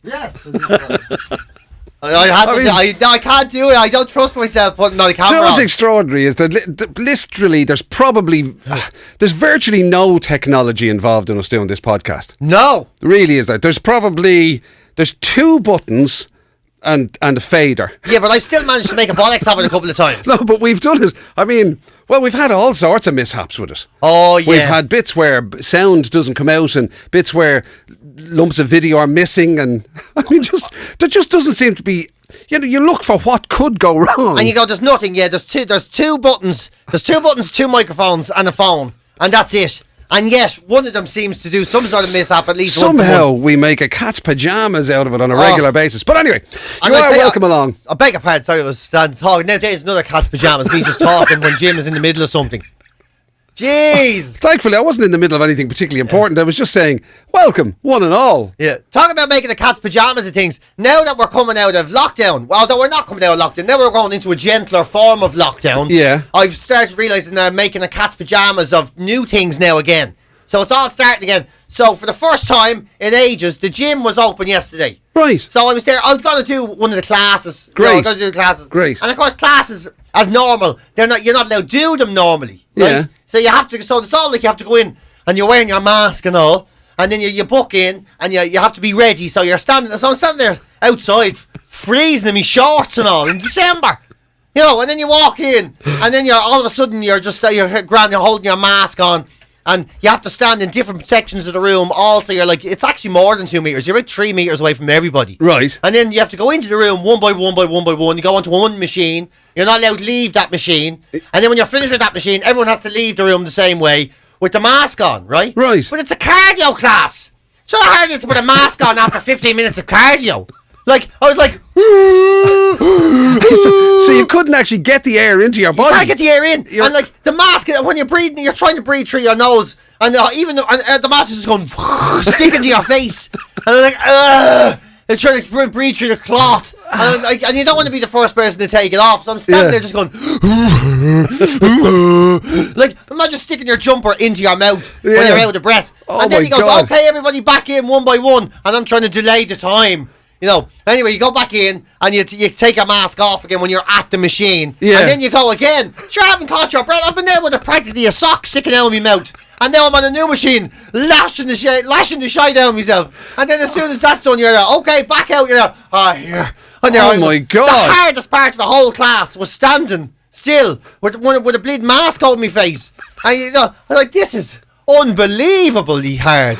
Yes. I can't do it. I don't trust myself putting on the camera. You know what's extraordinary is that literally there's virtually no technology involved in us doing this podcast. No. There really is that. There's 2 buttons and a fader. Yeah, but I've still managed to make a bollocks of it a couple of times. No, but we've done it. I mean, well, we've had all sorts of mishaps with it. Oh, yeah. We've had bits where sound doesn't come out and bits where lumps of video are missing, and I mean, there just doesn't seem to be. You know, you look for what could go wrong, and you go, "There's nothing." Yeah, there's two buttons. There's 2 buttons, 2 microphones, and a phone, and that's it. And yet, one of them seems to do some sort of mishap at least once a somehow month. we make a cat's pajamas out of it on a regular basis. But anyway, you are welcome along. I beg your pardon. Sorry, I was standing talking. Now there's another cat's pajamas. Me just talking when Jim is in the middle of something. Jeez. Thankfully, I wasn't in the middle of anything particularly important. I was just saying, welcome, one and all. Yeah. Talking about making the cat's pajamas and things, now that we're coming out of lockdown, well, although we're not coming out of lockdown, now we're going into a gentler form of lockdown. Yeah. I've started realising that I'm making the cat's pajamas of new things now again. So it's all starting again. So for the first time in ages, the gym was open yesterday. Right. So I was there. I was going to do one of the classes. Great. I was going to do the classes. Great. And of course, classes as normal, you're not allowed to do them normally. Right? Yeah. So you have to. So it's all like you have to go in and you're wearing your mask and all, and then you book in and you have to be ready. So you're standing. So I'm standing there outside, freezing in my shorts and all in December. You know, and then you walk in, and then you're all of a sudden you're holding your mask on. And you have to stand in different sections of the room. Also, you're like, it's actually more than 2 meters. You're about 3 meters away from everybody. Right. And then you have to go into the room one by one by one by one. You go onto one machine. You're not allowed to leave that machine. And then when you're finished with that machine, everyone has to leave the room the same way with the mask on, right? Right. But it's a cardio class. So how hard is it to put a mask on after 15 minutes of cardio? Like, I was like... so you couldn't actually get the air into your body. You can't get the air in. And like, the mask, when you're breathing, you're trying to breathe through your nose. And the mask is just going... sticking to your face. And I'm like, ugh. They're trying to breathe through the cloth. And you don't want to be the first person to take it off. So I'm standing there just going... like, imagine sticking your jumper into your mouth when you're out of breath. And then he goes, okay, everybody back in one by one. And I'm trying to delay the time. You know, anyway, you go back in and you take your mask off again when you're at the machine. Yeah. And then you go again. Sure, I haven't caught your breath. I've been there with practically a sock sticking out of my mouth. And now I'm on a new machine, lashing the shite down myself. And then as soon as that's done, you're there. Okay, back out. You're there. Here. Oh my God. The hardest part of the whole class was standing still with a bleeding mask over my face. And you know, I'm like, this is... unbelievably hard.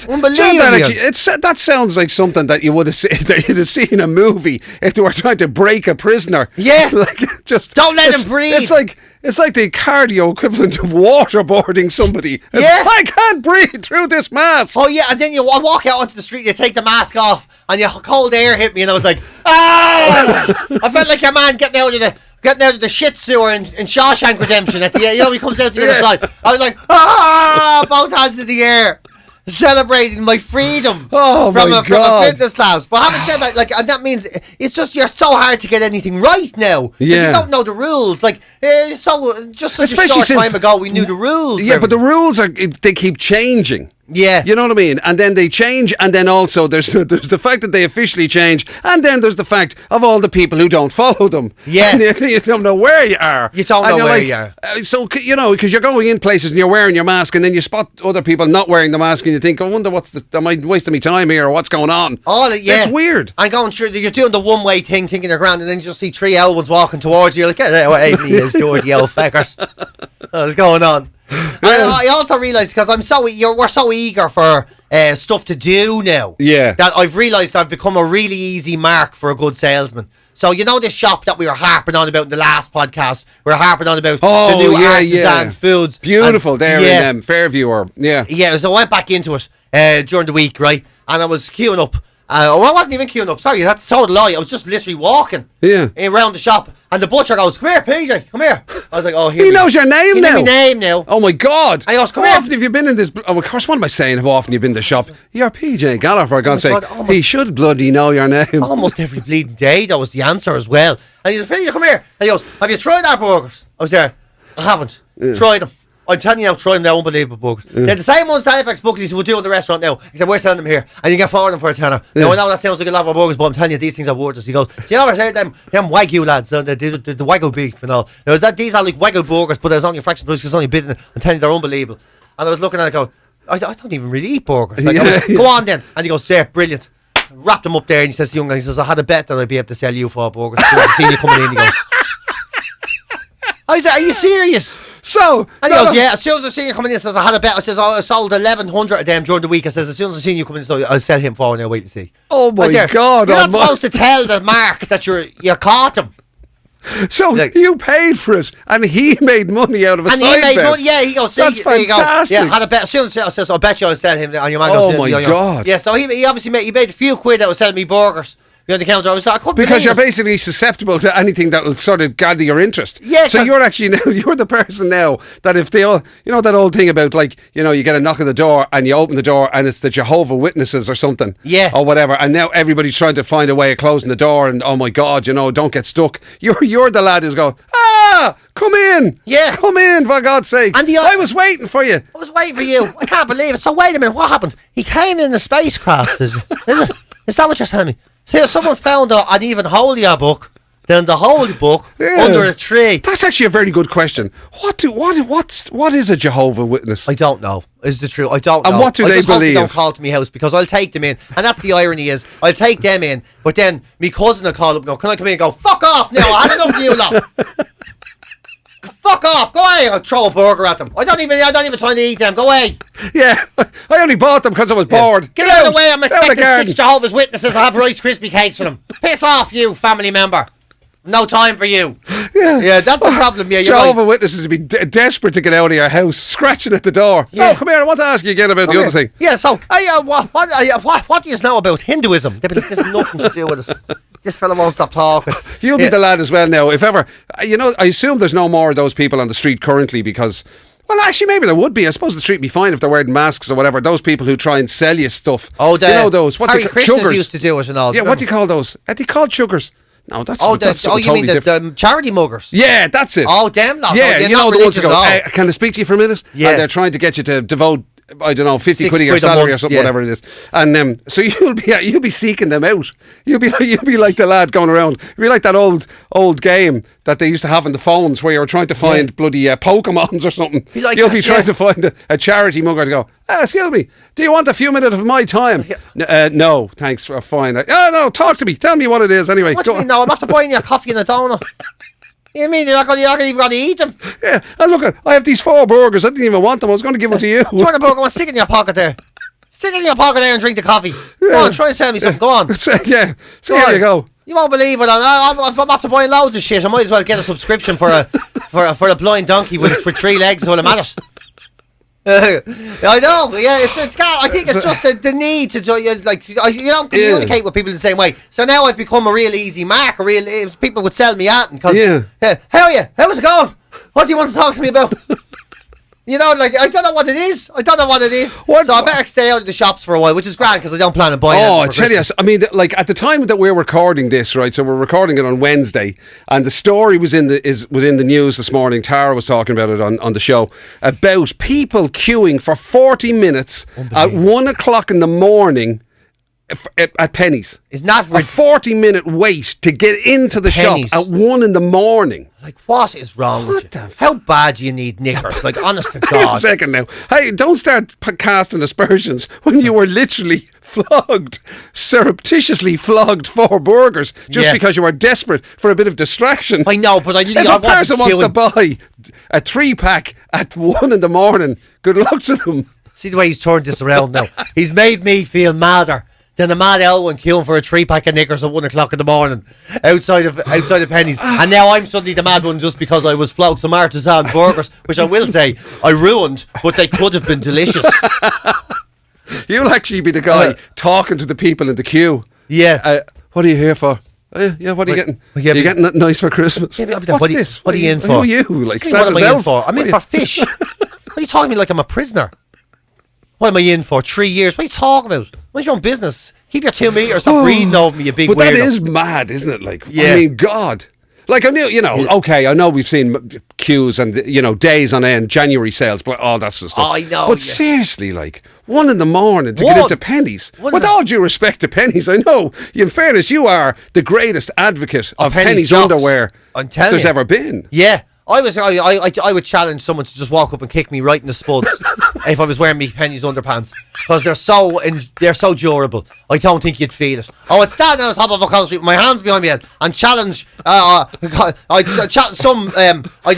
Unbelievably hard. That sounds like something that you would have seen in a movie if they were trying to break a prisoner. Yeah. Like, just don't let him breathe. It's like the cardio equivalent of waterboarding somebody. I can't breathe through this mask. Oh yeah, and then you walk out onto the street, you take the mask off, and cold air hit me, and I was like, ah! I felt like your man getting out of the shit sewer in Shawshank Redemption at the end. You know, he comes out the other side. I was like, both hands in the air, celebrating my freedom from a fitness class. But having said that, like, and that means it's just you're so hard to get anything right now. Yeah. You don't know the rules. Like, just such a short time ago, we knew the rules. Yeah, but the rules they keep changing. Yeah. You know what I mean? And then they change, and then also there's the fact that they officially change, and then there's the fact of all the people who don't follow them. Yeah. You don't know where you are. You don't know where you are. So, you know, because you're going in places and you're wearing your mask, and then you spot other people not wearing the mask, and you think, I wonder am I wasting my time here, or what's going on? It's weird. I'm going through, you're doing the one-way thing, thinking you're grand, and then you just see 3 old ones walking towards you. You're like, get away from me, you dirty old feckers. What's going on? I also realised, because we're so eager for stuff to do now, that I've realised I've become a really easy mark for a good salesman. So you know this shop that we were harping on about in the last podcast? We were harping on about the new artisan foods. Beautiful there in Fairview. So I went back into it during the week, right? And I was queuing up. I wasn't even queuing up. Sorry, that's a total lie. I was just literally walking around the shop. And the butcher goes, come here, PJ, come here. I was like, oh, here. He knows your name he now. He knows my name now. Oh, my God. I goes, come how here. often have you been in this? Oh, of course, what am I saying? How often have you been in the shop? You're PJ Gallagher, for God's sake. He should bloody know your name. Almost every bleeding day, that was the answer as well. And he goes, PJ, come here. And he goes, have you tried our burgers? I was there. I haven't. Tried them. I'm telling you now, try them now, unbelievable burgers. They're the same ones that Halifax Buckley's will do in the restaurant now. He said, we're selling them here, and you get 4 of them for a tenner. Now, I know that sounds like a lot of burgers, but I'm telling you, these things are worth it. He goes, do you know what, them Wagyu lads, the Wagyu beef and all. Now, these are like Wagyu burgers, but there's only a fraction of price because it's only a bit, I'm telling you, they're unbelievable. And I was looking at it going, I don't even really eat burgers. Like, go on then. And he goes, yeah, brilliant. Wrapped them up there, and he says to the young guy, he says, I had a bet that I'd be able to sell you 4 burgers. I seen you coming in, he goes, I said, are you serious? So, and he goes, yeah, as soon as I seen you coming in, he says, I had a bet. I says, I sold 1,100 of them during the week. I says, as soon as I seen you coming in, so I'll sell him 4 and I'll wait and see. Oh my God. You're not supposed to tell the mark that you caught him. So you paid for it, and he made money out of a side bet. And he made money, yeah, he goes, see, that's fantastic. Yeah, had a bet. As soon as I says, I bet you I'll sell him. And your man goes, oh my God. Yeah, so he obviously made a few quid out of selling me burgers. Behind the counter, I was like, because you're basically susceptible to anything that will sort of gather your interest. Yeah. So you're actually now, you're the person now that if they all, you know that old thing about like, you know, you get a knock on the door and you open the door and it's the Jehovah Witnesses or something. Yeah. Or whatever. And now everybody's trying to find a way of closing the door and oh my God, you know, don't get stuck. You're the lad who's going, come in. Yeah. Come in, for God's sake. And I was waiting for you. I was waiting for you. I can't believe it. So wait a minute, what happened? He came in the spacecraft, is it? Is that what you're telling me? So someone found an even holier book than the holy book under a tree. That's actually a very good question. What is a Jehovah Witness? I don't know. Is the truth? I don't know. And what do they just hope believe? They don't call to me house because I'll take them in, and that's the irony is I'll take them in, but then me cousin will call up and go, "Can I come in?" And go, "Fuck off now! I had enough of you lot." Fuck off! Go away! I'll throw a burger at them. I don't even try to eat them. Go away. Yeah, I only bought them because I was bored. Get out of the way! I'm expecting 6 Jehovah's Witnesses. I have Rice Krispie cakes for them. Piss off, you family member. No time for you. Yeah, that's the problem. Yeah, Jehovah's Witnesses would be desperate to get out of your house, scratching at the door. Yeah. Oh, come here! I want to ask you again about the other thing. Yeah. So, what do you know about Hinduism? There's nothing to do with it. This fella won't stop talking. You'll be the lad as well now. If ever, you know, I assume there's no more of those people on the street currently because, well, actually, maybe there would be. I suppose the street would be fine if they're wearing masks or whatever. Those people who try and sell you stuff. Oh, you know those. What Harry Krishnas used to do it and all. Yeah, what do you call those? Are they called sugars? No, that's you totally mean the charity muggers? Yeah, that's it. Oh, them lot. Yeah, you know the ones who go, can I speak to you for a minute? Yeah. And they're trying to get you to devote, I don't know, 50 quid of your salary or something, whatever it is. And so you'll be seeking them out. You'll be like the lad going around. You'll be like that old game that they used to have on the phones where you were trying to find bloody Pokemons or something. You'll be trying to find a charity mugger to go, excuse me, do you want a few minutes of my time? No, thanks, fine. No, talk to me. Tell me what it is anyway. What do you mean? No, I'm after buying you a coffee and a donut. You mean you're not even going to eat them? Yeah, and look, I have these 4 burgers. I didn't even want them. I was going to give them to you. Do you want a burger? Well, stick it in your pocket there. Stick it in your pocket there and drink the coffee. Yeah. Go on, try and sell me something. Go on. Yeah, so here you go. You won't believe it. I'm after buying loads of shit. I might as well get a subscription for a blind donkey for 3 legs while I'm at it. I know, yeah. I think it's just the need to you don't communicate with people in the same way. So now I've become a real easy mark. People would sell me at because how are you? How's it going? What do you want to talk to me about? You know, like I don't know what it is. So I better stay out of the shops for a while, which is grand because I don't plan on buying. Oh, I tell you, I mean, like at the time that we're recording this, right? So we're recording it on Wednesday, and the story was in the news this morning. Tara was talking about it on the show about people queuing for 40 minutes at 1 o'clock in the morning. At Penny's. It's not a 40-minute wait to get into the Penny's. shop at 1 in the morning. Like, what is wrong with you? How bad do you need knickers? Like, honest to God. Wait a second now. Hey, don't start casting aspersions when you were literally surreptitiously flogged 4 burgers just because you were desperate for a bit of distraction. I know, but if a person wants to buy a 3-pack at 1 in the morning, good luck to them. See the way he's turned this around now. He's made me feel madder than a mad Elwyn queuing for a 3-pack of knickers at 1 o'clock in the morning outside of Penny's. And now I'm suddenly the mad one just because I was flogged some artisan burgers, which I will say I ruined, but they could have been delicious. You'll actually be the guy talking to the people in the queue. Yeah. What are you here for? Yeah, what are you getting? Are you getting that nice for Christmas? Yeah, what's this? What are you in for? Who are you? Like what am I in for? I'm in for fish. What are you talking to me like I'm a prisoner? What am I in for? 3 years? What are you talking about? What's your own business? Keep your 2 meters. Stop breathing over me, you big weirdo. But that is mad, isn't it? Like, I mean, God. Like, I knew, okay, I know we've seen queues and days on end, January sales, but all that sort of stuff. I know. But seriously, like 1 a.m. to get into pennies. One With all due respect to pennies, I know. In fairness, you are the greatest advocate of pennies jocks. underwear there's ever been. Yeah. I would challenge someone to just walk up and kick me right in the spuds if I was wearing me pennies underpants, because they're so durable. I don't think you'd feel it. I would stand on the top of a street with my hands behind my head and challenge some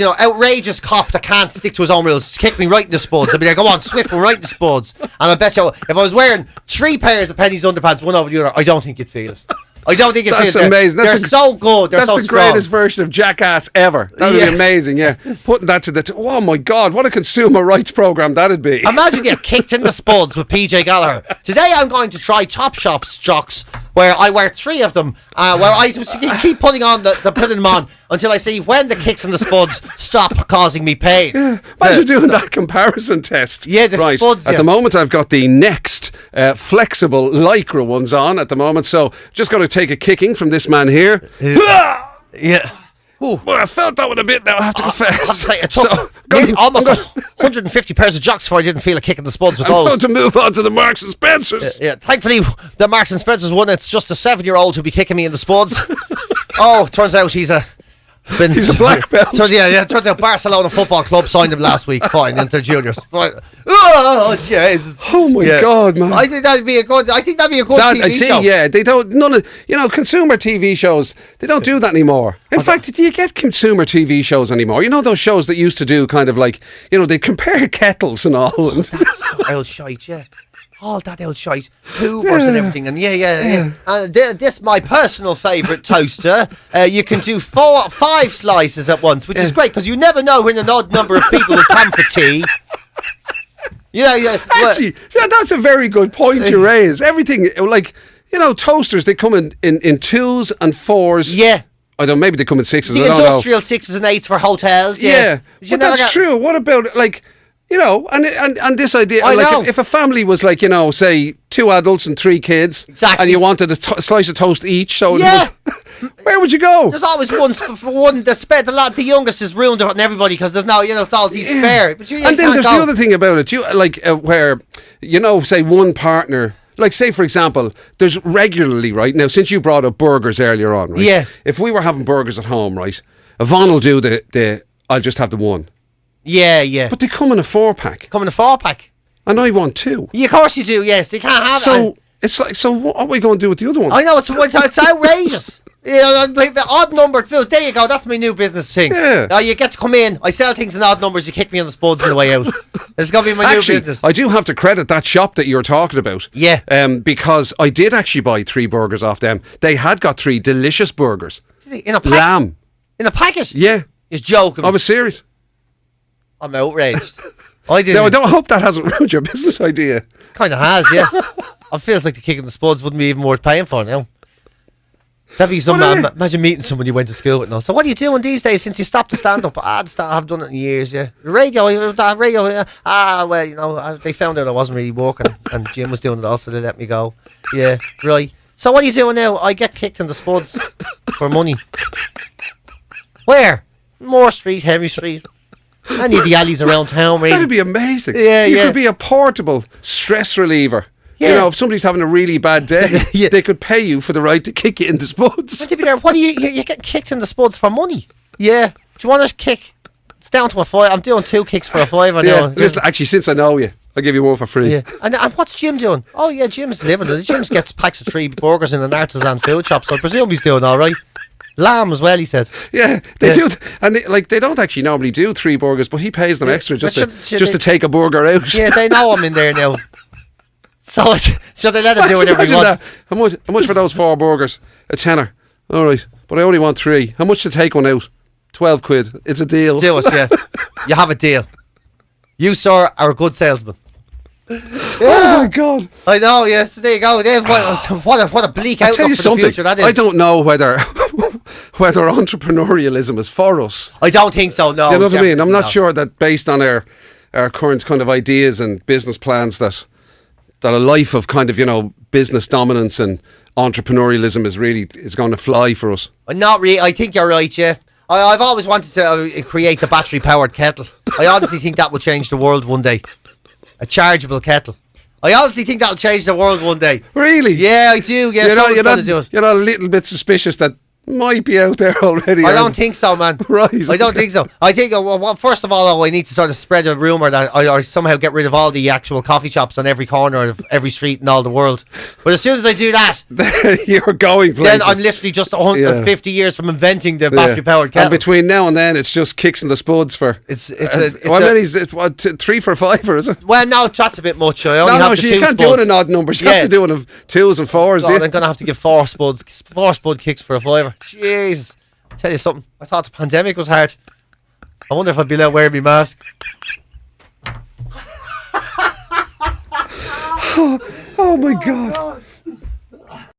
outrageous cop that can't stick to his own rules to kick me right in the spuds. I'd be like, go on, swift one right in the spuds. And I bet you, if I was wearing 3 pairs of pennies underpants, one over the other, I don't think you'd feel it. I don't think That's it amazing. They're so good. They're so That's the strong. greatest version of Jackass ever. That would be amazing, yeah. Putting that to oh my God, what a consumer rights program that'd be. Imagine you're kicked in the spuds with PJ Gallagher. Today I'm going to try Topshop's jocks, where I wear 3 of them, where I keep putting them on until I see when the kicks in the spuds stop causing me pain. Yeah. Imagine doing that comparison test. Yeah, the spuds. At the moment, I've got the Next flexible Lycra ones on at the moment, so just going to take a kicking from this man here. Yeah. Well, I felt that one a bit now, I have to confess. I have to say, it took almost 150 pairs of jocks before I didn't feel a kick in the spuds with those. I'm going to move on to the Marks and Spencers. Yeah, thankfully, the Marks and Spencers one, it's just a 7-year-old who'll be kicking me in the spuds. Turns out he's a black belt. Turns out Barcelona Football Club signed him last week. Fine, into their juniors. Fine. Oh Jesus! Oh my God, man! I think that'd be a good TV show. Yeah, they don't. None of consumer TV shows. They don't do that anymore. In fact, do you get consumer TV shows anymore? You know those shows that used to do kind of like they compare kettles and all. That's so old shite, yeah. All that old shite, hoovers and everything, and yeah. And this my personal favourite toaster. You can do 5 slices at once, which is great because you never know when an odd number of people will come for tea. Yeah. Actually, that's a very good point you raise. Everything toasters, they come in 2s and 4s. Yeah. I don't. Maybe they come in 6s. The industrial 6s and 8s for hotels. Yeah, but that's true. What about and this idea, if a family was say 2 adults and 3 kids, exactly, and you wanted a slice of toast each, so where would you go? There's always one. The youngest is ruined on everybody because there's no, it's all these spare. But and then there's the other thing about it, where say one partner. Like, say, for example, there's regularly, right, now, since you brought up burgers earlier on, right? Yeah. If we were having burgers at home, right, Yvonne will do the I'll just have the one. Yeah. But they come in a 4-pack. And I want 2. Yeah, of course you do, yes. You can't have it. It's like, so what are we going to do with the other one? I know, it's outrageous. Odd numbered food. There you go, that's my new business thing. Yeah. You get to come in, I sell things in odd numbers, you kick me on the spuds on the way out. It's going to be my new business. I do have to credit that shop that you're talking about. Yeah. Because I did actually buy 3 burgers off them. They had got 3 delicious burgers. In a packet? Lamb. In a packet? Yeah. You're joking. I was serious. I'm outraged. I don't hope that hasn't ruined your business idea. Kind of has, yeah. It feels like the kick in the spuds wouldn't be even worth paying for now. That'd be some. Imagine meeting someone you went to school with. So what are you doing these days since you stopped the stand-up? I have done it in years, yeah. Radio. They found out I wasn't really working, and Jim was doing it also. They let me go. Yeah, right. So what are you doing now? I get kicked in the spuds for money. Where? Moore Street, Henry Street. Any of the alleys around town, really. That'd be amazing. Yeah, you could be a portable stress reliever. Yeah. If somebody's having a really bad day, they could pay you for the right to kick you in the spuds. They'd be there. What do you get kicked in the spuds for money? Yeah. Do you want to kick? It's down to a 5. I'm doing 2 kicks for a 5. I know. Listen, actually, since I know you, I'll give you one for free. Yeah. And what's Jim doing? Oh yeah, Jim's living. Jim gets packs of 3 burgers in an artisan food shop, so I presume he's doing all right. Lamb as well, he said. Yeah, they do, and they don't actually normally do 3 burgers, but he pays them extra just to take a burger out. Yeah, they know I'm in there now, so they let him do whatever he wants. How much for those 4 burgers? A tenner. All right, but I only want 3. How much to take one out? 12 quid. It's a deal. Do it, yeah. You have a deal. You, sir, are a good salesman. Yeah. Oh my God! I know. Yes, there you go. What a bleak outlook for the future that is. I don't know whether entrepreneurialism is for us. I don't think so. No. Do you know what I mean? I'm not sure that based on our current kind of ideas and business plans that a life of kind of business dominance and entrepreneurialism is going to fly for us. Not really. I think you're right. Yeah. I've always wanted to create the battery-powered kettle. I honestly think that will change the world one day. A chargeable kettle. I honestly think that'll change the world one day. Really? Yeah, I do. Yeah, someone's going to do it. You're not a little bit suspicious that might be out there already. I don't think so, man. Right. I don't think so. I think, well, first of all, I need to sort of spread a rumour that I somehow get rid of all the actual coffee shops on every corner of every street in all the world. But as soon as I do that, you're going places. Then I'm literally just 150 years from inventing the battery-powered kettle. And between now and then, it's just kicks in the spuds for... It's 3 for 5, is it? Well, no, that's a bit much. I only have the you can't do it in odd numbers. You have to do it in 2s and 4s. God, I'm going to have to give 4 spud kicks for a 5. Jesus. I'll tell you something. I thought the pandemic was hard. I wonder if I'd be allowed to wear my mask. Oh my God.